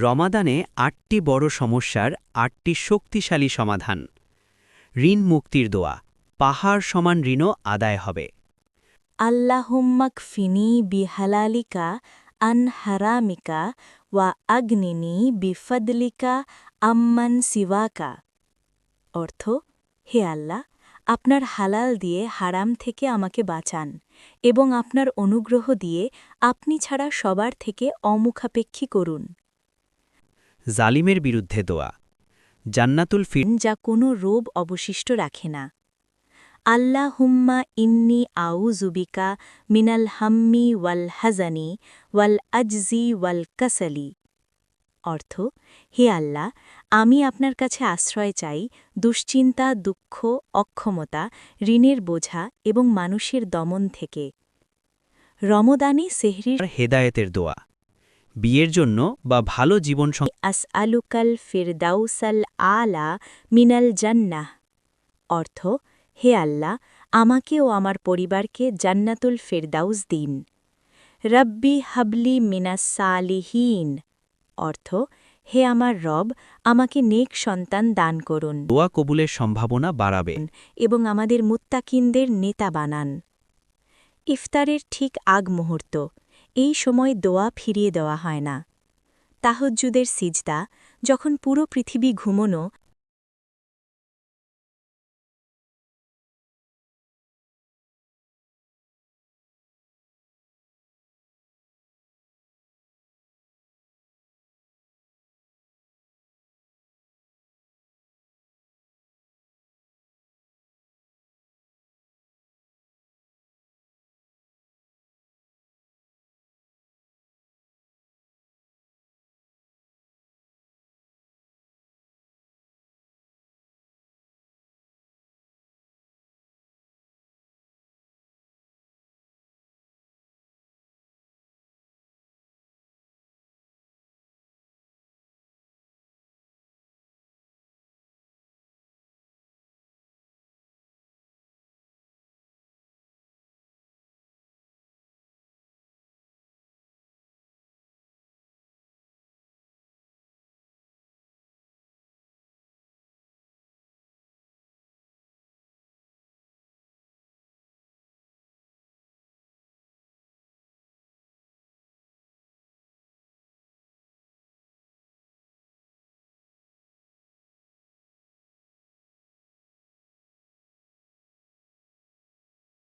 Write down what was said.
রমাদানে ৮টি বড় সমস্যার ৮টি শক্তিশালী সমাধান। ঋণ মুক্তির দোয়া, পাহাড় সমান ঋণও আদায় হবে। আল্লাহুম্মাকফিনি বিহালালিকা আন হারামিকা ওয়া আগ্নিনি বিফদলিকা আম্মান সিওয়াকা। অর্থ, হে আল্লাহ, আপনার হালাল দিয়ে হারাম থেকে আমাকে বাঁচান এবং আপনার অনুগ্রহ দিয়ে আপনি ছাড়া সবার থেকে অমুখাপেক্ষী করুন। জালিমের বিরুদ্ধে দোয়া, জান্নাতুল যা কোনো রোব অবশিষ্ট রাখে না। আল্লাহুম্মা ইন্নি আউযুবিকা মিনাল হাম্মি ওয়াল হাজানি ওয়াল আজজি ওয়াল কাসালি। অর্থ, হে আল্লাহ, আমি আপনার কাছে আশ্রয় চাই দুশ্চিন্তা, দুঃখ, অক্ষমতা, ঋণের বোঝা এবং মানুষের দমন থেকে। রমদানে সেহরির হেদায়েতের দোয়া, বিয়ের জন্য বা ভালো জীবন আসআলুকাল ফিরদাউসাল আলা মিনাল জান্নাহ। অর্থ, হে আল্লাহ, আমাকে ও আমার পরিবারকে জান্নাতুল ফিরদাউস দিন। রব্বি হাবলি মিনাস সালিহীন। অর্থ, হে আমার রব, আমাকে নেক সন্তান দান করুন দোয়া কবুলের সম্ভাবনা বাড়াবে। এবং আমাদের মুত্তাকিনদের নেতা বানান। ইফতারের ঠিক আগ মুহূর্ত, এই সময় দোয়া ফিরিয়ে দেওয়া হয় না। তাহাজ্জুদের সিজদা, যখন পুরো পৃথিবী ঘুমনো